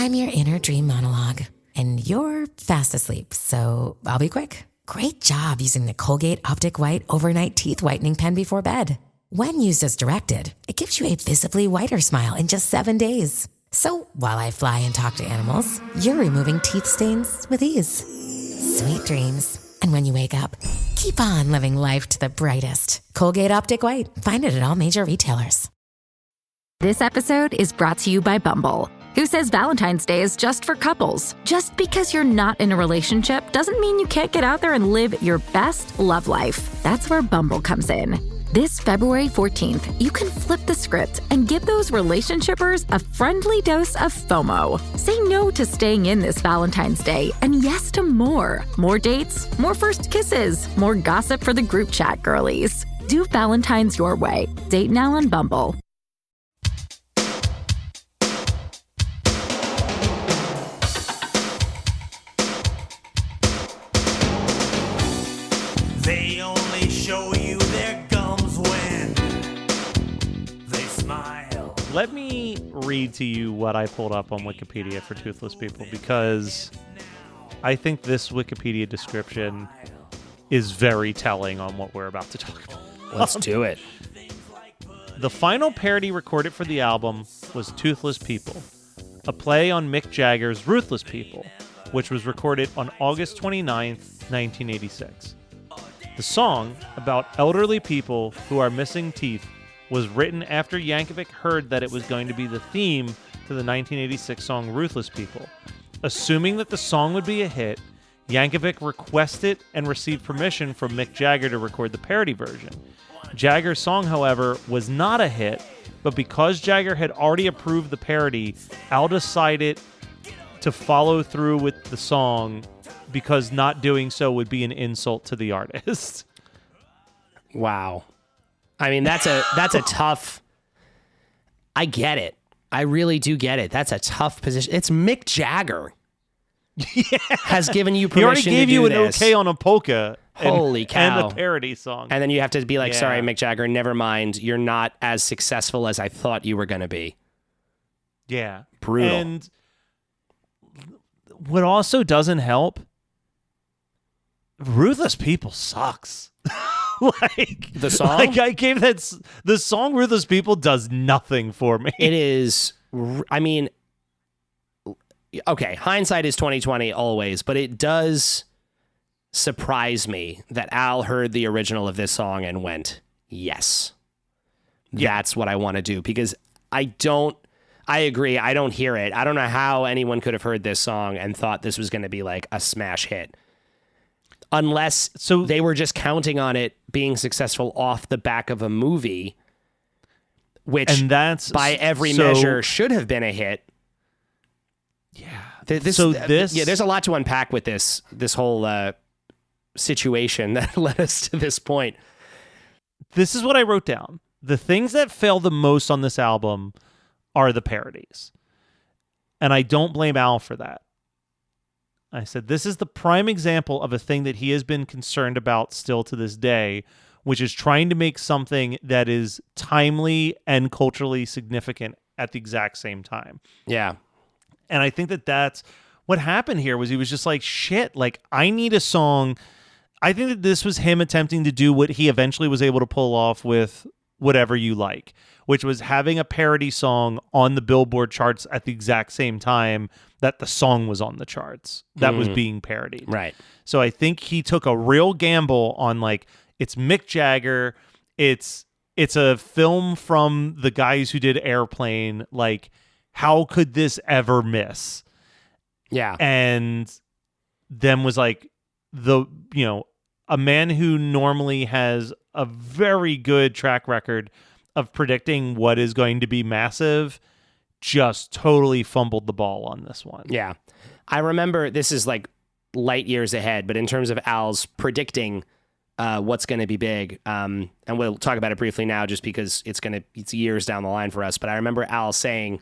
I'm your inner dream monologue, and you're fast asleep, so I'll be quick. Great job using the Colgate Optic White Overnight Teeth Whitening Pen before bed. When used as directed, it gives you a visibly whiter smile in just 7 days. So while I fly and talk to animals, you're removing teeth stains with ease. Sweet dreams. And when you wake up, keep on living life to the brightest. Colgate Optic White. Find it at all major retailers. This episode is brought to you by Bumble, who says Valentine's Day is just for couples. Just because you're not in a relationship doesn't mean you can't get out there and live your best love life. That's where Bumble comes in. This February 14th, you can flip the script and give those relationshipers a friendly dose of FOMO. Say no to staying in this Valentine's Day and yes to more. More dates, more first kisses, more gossip for the group chat girlies. Do Valentine's your way. Date now on Bumble. They only show you their gums when they smile. Let me read to you what I pulled up on Wikipedia for Toothless People, because I think this Wikipedia description is very telling on what we're about to talk about. Let's do it. The final parody recorded for the album was Toothless People, a play on Mick Jagger's Ruthless People, which was recorded on August 29th, 1986. The song, about elderly people who are missing teeth, was written after Yankovic heard that it was going to be the theme to the 1986 song Ruthless People. Assuming that the song would be a hit, Yankovic requested and received permission from Mick Jagger to record the parody version. Jagger's song, however, was not a hit, but because Jagger had already approved the parody, Al decided to follow through with the song because not doing so would be an insult to the artist. Wow. I mean, that's a tough... I get it. I really do get it. That's a tough position. It's Mick Jagger. Yeah. Has given you permission He already gave to you do an this. okay on a polka. Holy cow. And a parody song. And then you have to be like, Yeah. sorry, Mick Jagger, never mind. You're not as successful as I thought you were going to be. Yeah. Brutal. And what also doesn't help, Ruthless People sucks. Like the song? Like I gave that the song Ruthless People does nothing for me. It is, I mean, okay, hindsight is 20/20 always, but it does surprise me that Al heard the original of this song and went, yes, that's what I want to do, because I agree, I don't hear it. I don't know how anyone could have heard this song and thought this was going to be like a smash hit. Unless they were just counting on it being successful off the back of a movie, which and that's by every measure should have been a hit. Yeah. There's a lot to unpack with this whole situation that led us to this point. This is what I wrote down. The things that fail the most on this album are the parodies. And I don't blame Al for that. I said, this is the prime example of a thing that he has been concerned about still to this day, which is trying to make something that is timely and culturally significant at the exact same time. Yeah. And I think that that's what happened here. Was he was just like, shit, like I need a song. I think that this was him attempting to do what he eventually was able to pull off with Whatever You Like, which was having a parody song on the Billboard charts at the exact same time that the song was on the charts that was being parodied. Right. So I think he took a real gamble on, like, it's Mick Jagger, it's a film from the guys who did Airplane, like, how could this ever miss? Yeah. And then was like, a man who normally has a very good track record of predicting what is going to be massive just totally fumbled the ball on this one. Yeah. I remember, this is like light years ahead, but in terms of Al's predicting what's going to be big, and we'll talk about it briefly now just because it's years down the line for us, but I remember Al saying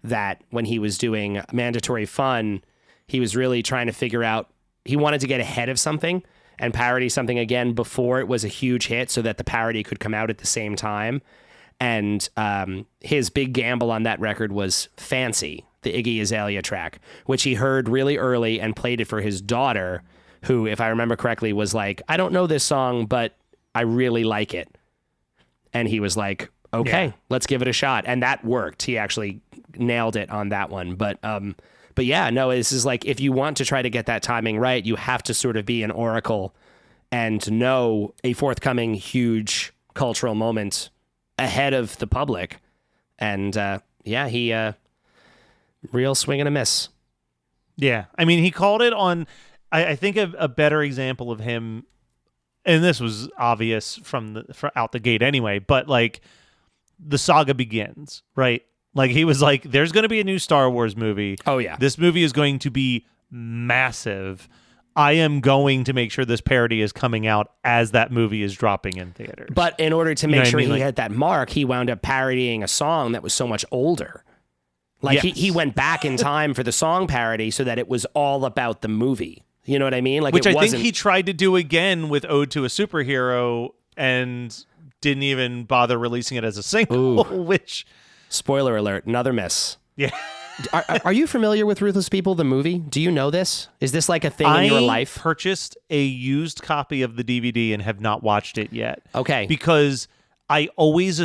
that when he was doing Mandatory Fun, he was really trying to figure out, he wanted to get ahead of something and parody something again before it was a huge hit so that the parody could come out at the same time. And his big gamble on that record was Fancy, the Iggy Azalea track, which he heard really early and played it for his daughter, who, if I remember correctly, was like, I don't know this song, but I really like it. And he was like, okay, let's give it a shot. And that worked. He actually nailed it on that one. But yeah, no, this is like, if you want to try to get that timing right, you have to sort of be an oracle and know a forthcoming huge cultural moment ahead of the public. And he real swing and a miss. Yeah. I mean, he called it on, I think a better example of him, and this was obvious from out the gate anyway, but like the saga begins, right? Like he was like, there's going to be a new Star Wars movie. Oh, yeah. This movie is going to be massive. I am going to make sure this parody is coming out as that movie is dropping in theaters. But in order to make sure he Like, hit that mark, he wound up parodying a song that was so much older. Like Yes. he went back in time for the song parody so that it was all about the movie. You know what I mean? Like, which it I wasn't... think he tried to do again with Ode to a Superhero and didn't even bother releasing it as a single, which... Spoiler alert, another miss. Yeah. Are you familiar with Ruthless People, the movie? Do you know this? Is this like a thing in your life? I purchased a used copy of the DVD and have not watched it yet. Okay. Because I always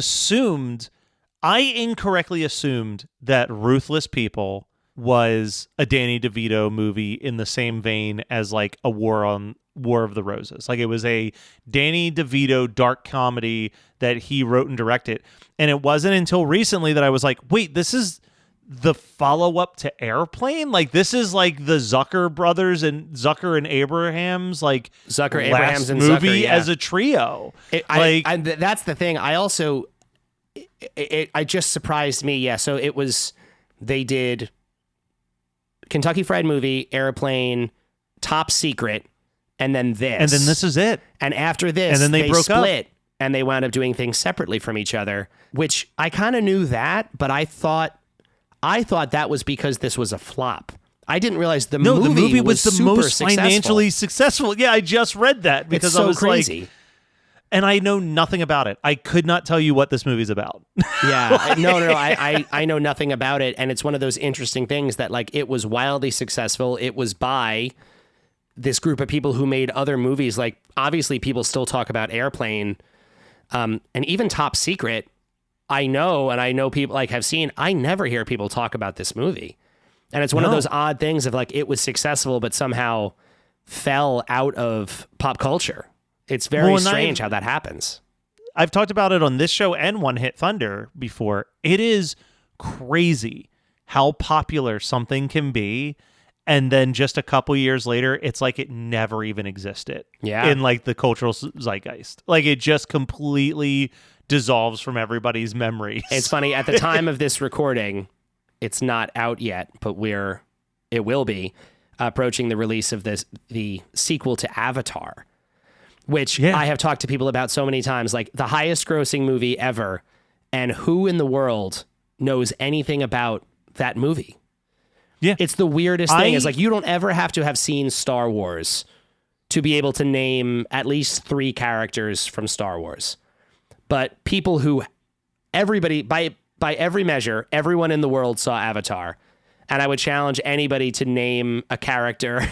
incorrectly assumed that Ruthless People was a Danny DeVito movie in the same vein as like a War of the Roses. Like it was a Danny DeVito dark comedy that he wrote and directed. And it wasn't until recently that I was like, wait, this is the follow-up to Airplane? Like this is like the Zucker brothers and Zucker and Abrahams, like Zucker, last Abrahams, and movie Zucker, yeah. as a trio. That's the thing. I also, it just surprised me. Yeah. So they did Kentucky Fried Movie, Airplane, Top Secret, and then this. And then this is it. And after this, and then they broke split, up. And they wound up doing things separately from each other, which I kind of knew that, but I thought that was because this was a flop. I didn't realize the movie was the super most successful. financially successful. Yeah, I just read that because It's so I was crazy. like, and I know nothing about it. I could not tell you what this movie's about. Yeah, no. I know nothing about it, and it's one of those interesting things that like it was wildly successful. It was by this group of people who made other movies. Like obviously, people still talk about Airplane, and even Top Secret. I know people like have seen. I never hear people talk about this movie, and it's one of those odd things of like it was successful, but somehow fell out of pop culture. It's very strange how that happens. I've talked about it on this show and One Hit Thunder before. It is crazy how popular something can be, and then just a couple years later, it's like it never even existed. Yeah. In like the cultural zeitgeist, like it just completely dissolves from everybody's memories. It's funny, at the time of this recording, it's not out yet, but it will be approaching the release of the sequel to Avatar, which I have talked to people about so many times, like the highest grossing movie ever, and who in the world knows anything about that movie? Yeah. It's the weirdest thing. It's like you don't ever have to have seen Star Wars to be able to name at least 3 characters from Star Wars. But people who, everybody, by every measure, everyone in the world saw Avatar. And I would challenge anybody to name a character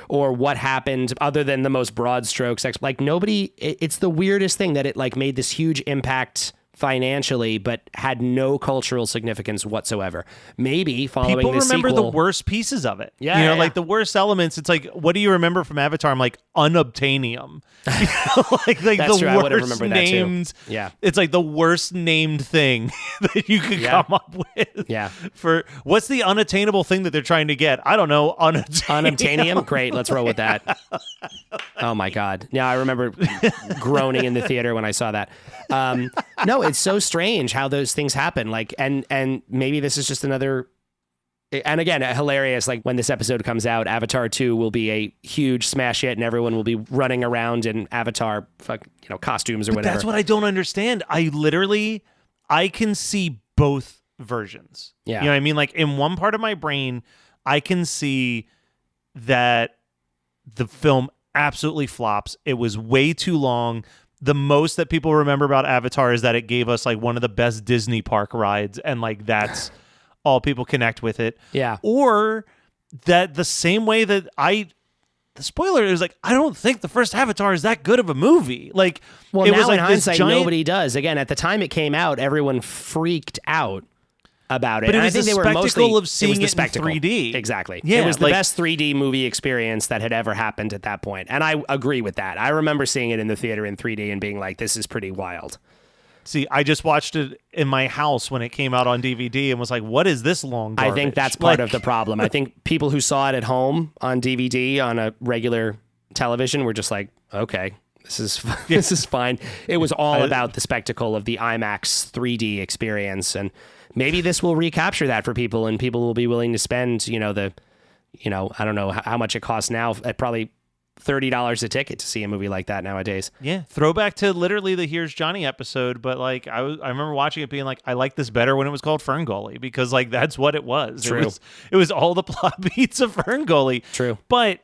or what happened other than the most broad strokes. Like nobody, it's the weirdest thing that it like made this huge impact financially, but had no cultural significance whatsoever. Maybe following people this remember sequel, the worst pieces of it. Yeah, you know, yeah. like the worst elements. It's like, what do you remember from Avatar? I'm like unobtainium. like That's the true. I would've worst remembered that too. named. Yeah. It's like the worst named thing that you could come up with. Yeah. For what's the unattainable thing that they're trying to get? I don't know. Unobtainium? Great, let's roll with that. Oh my God. Yeah, I remember groaning in the theater when I saw that. No, it's so strange how those things happen. Like, and maybe this is just another, and again, hilarious. Like when this episode comes out, Avatar 2 will be a huge smash hit and everyone will be running around in Avatar costumes or whatever. That's what I don't understand. I can see both versions. Yeah. You know what I mean? Like in one part of my brain, I can see that the film absolutely flops. It was way too long. The most that people remember about Avatar is that it gave us like one of the best Disney park rides, and like that's all people connect with it. Yeah. Or that the same way that the spoiler is like, I don't think the first Avatar is that good of a movie. Like, well, it now was like in this hindsight, giant... nobody does. Again, at the time it came out, everyone freaked out about it. But it And was I think the they were spectacle mostly, of seeing the it in spectacle. 3D. Exactly. Yeah, it was the like- best 3D movie experience that had ever happened at that point. And I agree with that. I remember seeing it in the theater in 3D and being like, this is pretty wild. See, I just watched it in my house when it came out on DVD and was like, what is this long garbage? I think that's part of the problem. I think people who saw it at home on DVD on a regular television were just like, okay, this is fine. It was all about the spectacle of the IMAX 3D experience, and maybe this will recapture that for people, and people will be willing to spend, I don't know how much it costs now, at probably $30 a ticket to see a movie like that nowadays. Yeah, throwback to literally the Here's Johnny episode, but like I remember watching it being like, I like this better when it was called Ferngully, because like that's what it was. True. It was all the plot beats of Ferngully. True. But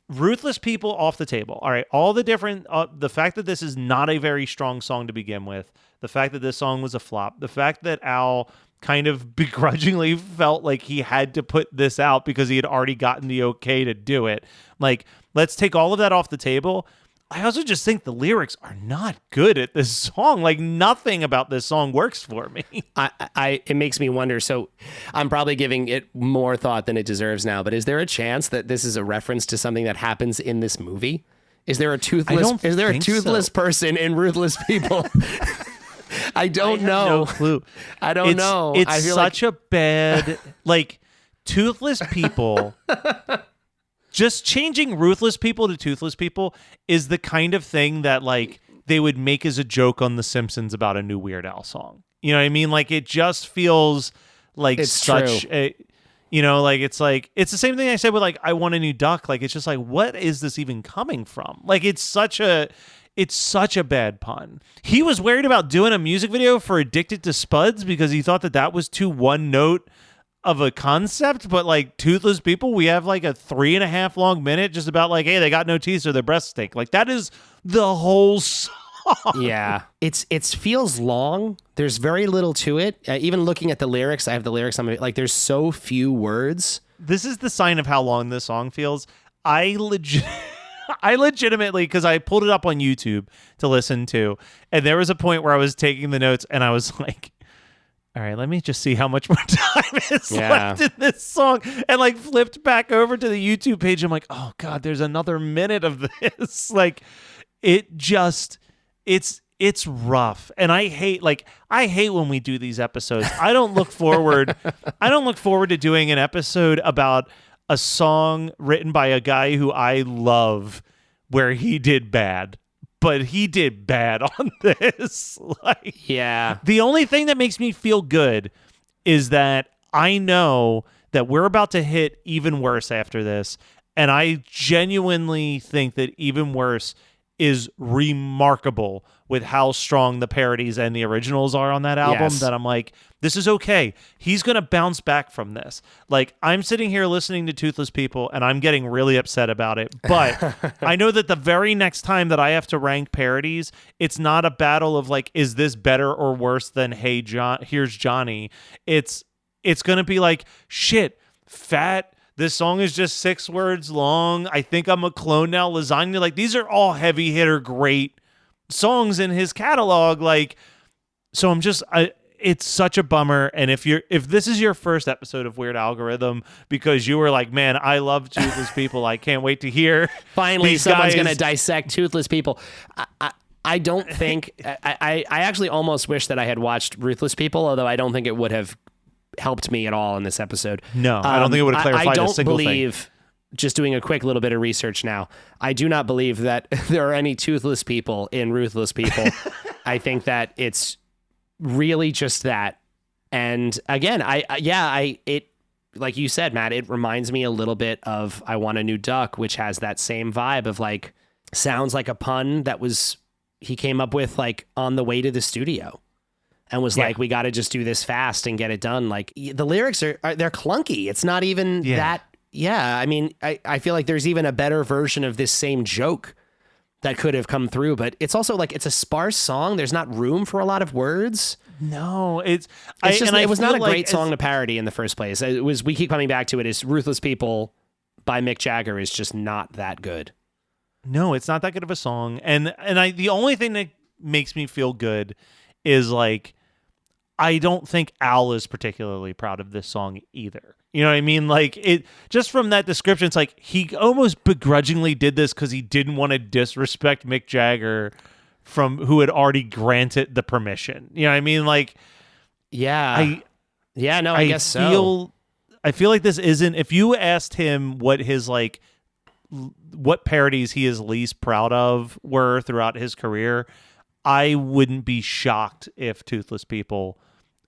Ruthless People off the table. All right, all the different the fact that this is not a very strong song to begin with, the fact that this song was a flop, the fact that Al kind of begrudgingly felt like he had to put this out because he had already gotten the okay to do it. Like, let's take all of that off the table. I also just think the lyrics are not good at this song. Like, nothing about this song works for me. It makes me wonder. So I'm probably giving it more thought than it deserves now, but is there a chance that this is a reference to something that happens in this movie? Is there a toothless person in Ruthless People? I don't know. No clue. I don't know. It's I feel such like... a bad, like, Toothless People. Just changing Ruthless People to Toothless People is the kind of thing that, like, they would make as a joke on The Simpsons about a new Weird Al song. You know what I mean? Like, it just feels like it's such true. a, it's the same thing I said with, like, I Want a New Duck. Like, it's just like, what is this even coming from? Like, it's such a bad pun. He was worried about doing a music video for Addicted to Spuds because he thought that was too one note of a concept, but like Toothless People, we have like a 3.5 long minute just about like, hey, they got no teeth or their breasts stink. Like, that is the whole song. Yeah, it feels long. There's very little to it. Even looking at the lyrics, I have the lyrics on my, like, there's so few words. This is the sign of how long this song feels. I legitimately, because I pulled it up on YouTube to listen to, and there was a point where I was taking the notes and I was like, all right, let me just see how much more time is left in this song. And like flipped back over to the YouTube page. I'm like, oh God, there's another minute of this. Like, it just, it's rough. And I hate when we do these episodes. I don't look forward to doing an episode about a song written by a guy who I love where he did bad. But he did bad on this. Like, yeah. The only thing that makes me feel good is that I know that we're about to hit Even Worse after this. And I genuinely think that Even Worse is remarkable with how strong the parodies and the originals are on that album. Yes. That I'm like, this is okay. He's going to bounce back from this. Like, I'm sitting here listening to Toothless People and I'm getting really upset about it. But I know that the very next time that I have to rank parodies, it's not a battle of like, is this better or worse than Hey John, Here's Johnny? It's going to be like, shit, fat. This song is just 6 words long. I think I'm a clone now. Lasagna. Like, these are all heavy hitter, great songs in his catalog. Like, so it's such a bummer. And if this is your first episode of Weird Algorithm because you were like, man, I love Toothless People, I can't wait to hear. Finally, someone's going to dissect Toothless People. I don't think I actually almost wish that I had watched Ruthless People, although I don't think it would have helped me at all in this episode. No, I don't think it would have clarified a single thing. I don't believe, just doing a quick little bit of research now, I do not believe that there are any toothless people in Ruthless People. I think that it's really just that. And again, it like you said, Matt, it reminds me a little bit of I Want a New Duck, which has that same vibe of like, sounds like a pun that he came up with like on the way to the studio. And was like, we got to just do this fast and get it done. Like, the lyrics they're clunky. It's not even that. Yeah. I mean, I feel like there's even a better version of this same joke that could have come through, but it's also like it's a sparse song. There's not room for a lot of words. No, it was not a great song to parody in the first place. We keep coming back to it. Is Ruthless People by Mick Jagger is just not that good. No, it's not that good of a song. And the only thing that makes me feel good is like I don't think Al is particularly proud of this song either. You know what I mean? Like it just from that description, it's like he almost begrudgingly did this because he didn't want to disrespect Mick Jagger from who had already granted the permission. You know what I mean? Like, I guess so. I feel like this isn't, if you asked him what his like, what parodies he is least proud of were throughout his career, I wouldn't be shocked if Toothless People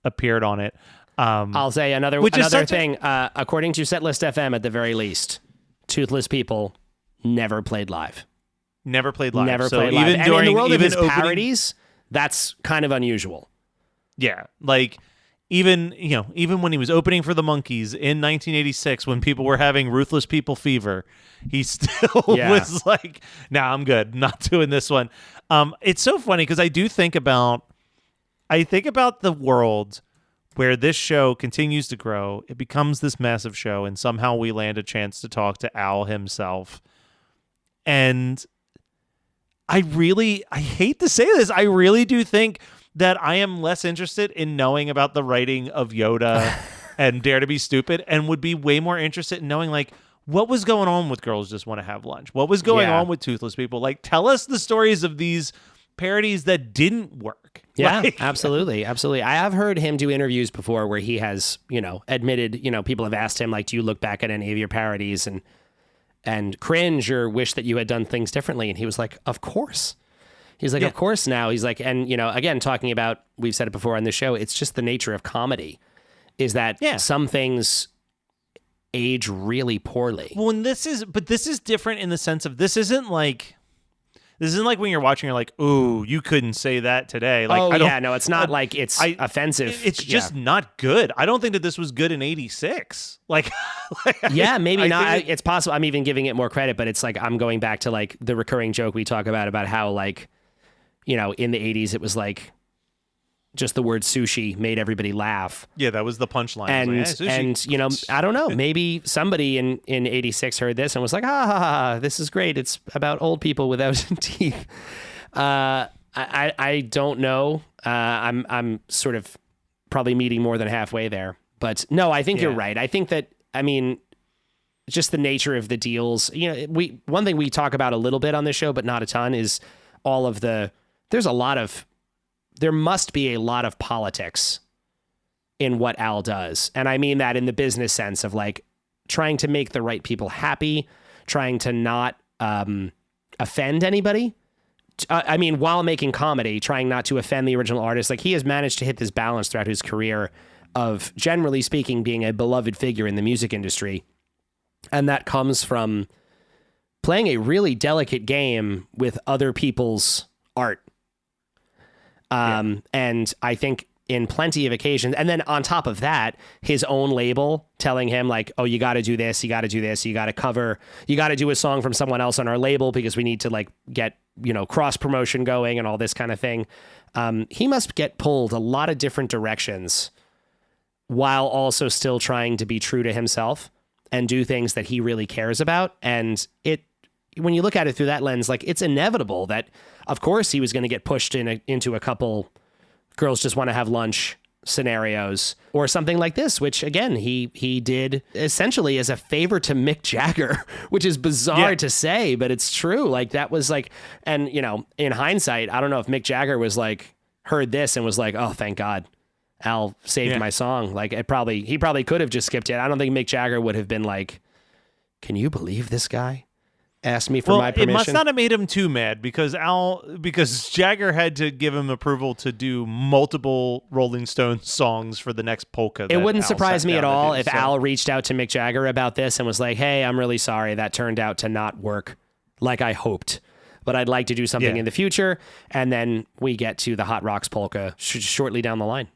appeared on it. I'll say another thing. According to Setlist FM, at the very least, Toothless People never played live. Never played live. Never so played live. Even and during in the world of his parodies, that's kind of unusual. Yeah, like even when he was opening for the Monkees in 1986, when people were having Ruthless People fever, he still was like, "Nah, I'm good. Not doing this one." It's so funny because I think about the world where this show continues to grow. It becomes this massive show, and somehow we land a chance to talk to Al himself. And I hate to say this, I really do think that I am less interested in knowing about the writing of Yoda and Dare to Be Stupid, and would be way more interested in knowing like what was going on with Girls Just Want to Have Lunch. What was going on with Toothless People? Like, tell us the stories of these parodies that didn't work. Yeah, like, absolutely. I have heard him do interviews before where he has, admitted, people have asked him like, do you look back at any of your parodies and cringe or wish that you had done things differently? And he was like, of course. He's like, of course now. He's like, and, again, talking about, we've said it before on the show, it's just the nature of comedy is that some things age really poorly. Well, and this is different in the sense of this isn't like when you're watching, you're like, ooh, you couldn't say that today. Like, it's not like it's offensive. It's just not good. I don't think that this was good in 86. Like maybe not. It's possible. I'm even giving it more credit, but it's like I'm going back to like the recurring joke we talk about how like, in the 80s, it was like just the word sushi made everybody laugh. Yeah, that was the punchline. And I don't know, maybe somebody in 86 heard this and was like, this is great. It's about old people without teeth. I don't know. I'm sort of probably meeting more than halfway there. But no, I think you're right. I think that, just the nature of the deals, one thing we talk about a little bit on this show, but not a ton, is all of there must be a lot of politics in what Al does. And I mean that in the business sense of like trying to make the right people happy, trying to not offend anybody. While making comedy, trying not to offend the original artist. Like he has managed to hit this balance throughout his career of, generally speaking, being a beloved figure in the music industry. And that comes from playing a really delicate game with other people's art. And I think in plenty of occasions, and then on top of that, his own label telling him like, oh, you got to do this, you got to do this, you got to do a song from someone else on our label because we need to like get, cross promotion going and all this kind of thing. He must get pulled a lot of different directions while also still trying to be true to himself and do things that he really cares about. And when you look at it through that lens, like it's inevitable that, of course, he was going to get pushed into a couple Girls Just Want to Have Lunch scenarios or something like this, which again, he did essentially as a favor to Mick Jagger, which is bizarre to say, but it's true. Like that was like, and in hindsight, I don't know if Mick Jagger was like, heard this and was like, oh, thank God, Al saved my song. Like he probably could have just skipped it. I don't think Mick Jagger would have been like, can you believe this guy asked me for my permission? It must not have made him too mad because Jagger had to give him approval to do multiple Rolling Stones songs for the next polka. It wouldn't surprise me at all if Al reached out to Mick Jagger about this and was like, hey, I'm really sorry. That turned out to not work like I hoped, but I'd like to do something in the future. And then we get to the Hot Rocks polka shortly down the line.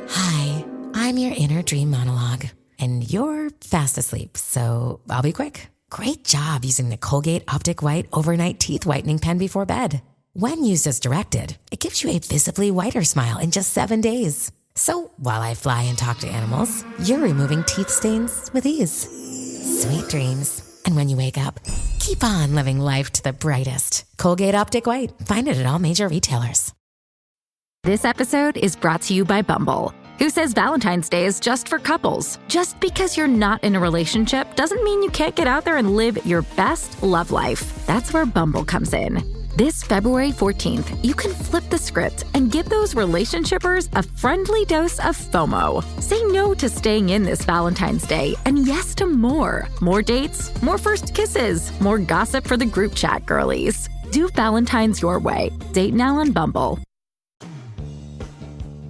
Hi, I'm your inner dream monologue. And you're fast asleep, so I'll be quick. Great job using the Colgate Optic White Overnight Teeth Whitening Pen before bed. When used as directed, it gives you a visibly whiter smile in just 7 days. So while I fly and talk to animals, you're removing teeth stains with ease. Sweet dreams. And when you wake up, keep on living life to the brightest. Colgate Optic White. Find it at all major retailers. This episode is brought to you by Bumble, who says Valentine's Day is just for couples. Just because you're not in a relationship doesn't mean you can't get out there and live your best love life. That's where Bumble comes in. This February 14th, you can flip the script and give those relationshipers a friendly dose of FOMO. Say no to staying in this Valentine's Day and yes to more. More dates, more first kisses, more gossip for the group chat girlies. Do Valentine's your way. Date now on Bumble.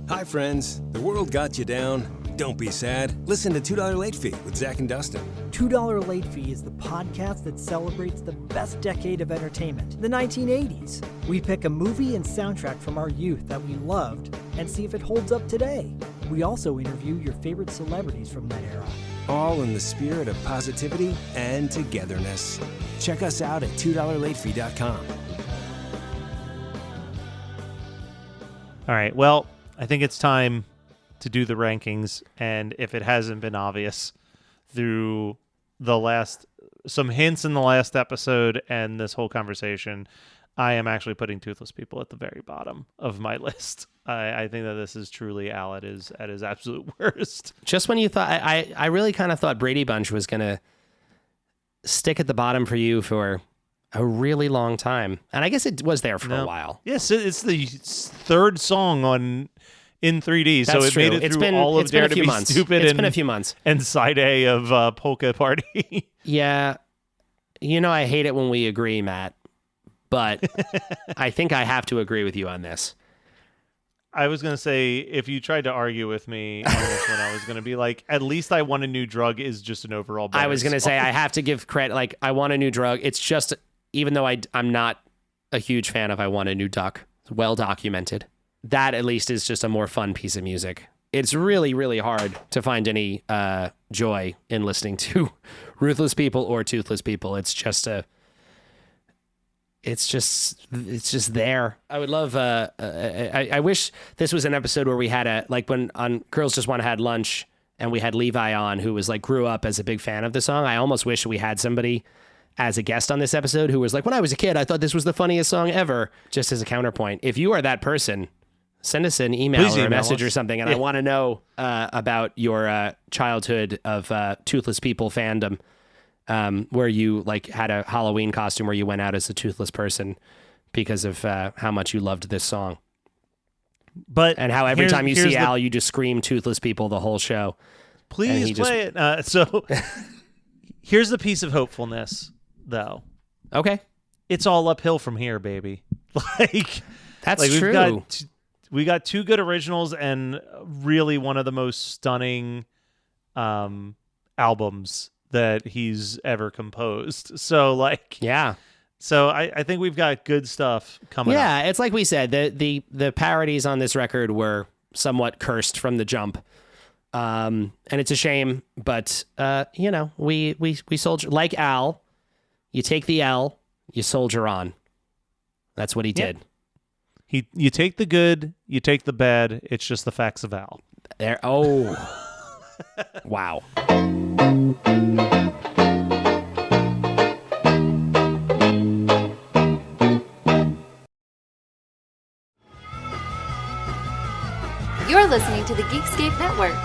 Hi, friends. The world got you down. Don't be sad. Listen to $2 Late Fee with Zach and Dustin. $2 Late Fee is the podcast that celebrates the best decade of entertainment, the 1980s. We pick a movie and soundtrack from our youth that we loved and see if it holds up today. We also interview your favorite celebrities from that era. All in the spirit of positivity and togetherness. Check us out at $2latefee.com. All right. Well, I think it's time to do the rankings, and if it hasn't been obvious through some hints in the last episode and this whole conversation, I am actually putting Toothless People at the very bottom of my list. I think that this is truly Al at his absolute worst. Just when you thought, I really kind of thought Brady Bunch was going to stick at the bottom for you for a really long time. And I guess it was there for a while. Yes, it's the third song in 3D, That's so it true. made it through all of Dare to Be Stupid. It's been a few months. And side A of Polka Party. Yeah. I hate it when we agree, Matt, but I think I have to agree with you on this. I was going to say, if you tried to argue with me on this one, I was going to be like, at least I Want a New Drug is just an overall better I was going to say, I have to give credit. Like, I Want a New Drug. It's just, even though I'm not a huge fan of I Want a New Duck, it's well documented. That at least is just a more fun piece of music. It's really, really hard to find any joy in listening to Ruthless People or Toothless People. It's just there. I would love, I wish this was an episode where we had when on Girls Just Want to Had Lunch and we had Levi on, who was grew up as a big fan of the song. I almost wish we had somebody as a guest on this episode who was like, when I was a kid, I thought this was the funniest song ever, just as a counterpoint. If you are that person, send us an email or a message or something, and I want to know about your childhood of Toothless People fandom, where you had a Halloween costume where you went out as a toothless person because of how much you loved this song. And how every time you see Al, you just scream Toothless People the whole show. Please play it. So here's the piece of hopefulness, though. Okay. It's all uphill from here, baby. That's true. We got two good originals and really one of the most stunning albums that he's ever composed. So yeah. So I think we've got good stuff coming up. Yeah, it's like we said, the parodies on this record were somewhat cursed from the jump. And it's a shame, but we soldier like Al. You take the L, you soldier on. That's what he did. You take the good, you take the bad. It's just the facts of Al. There. Oh, wow. You're listening to the Geekscape Network.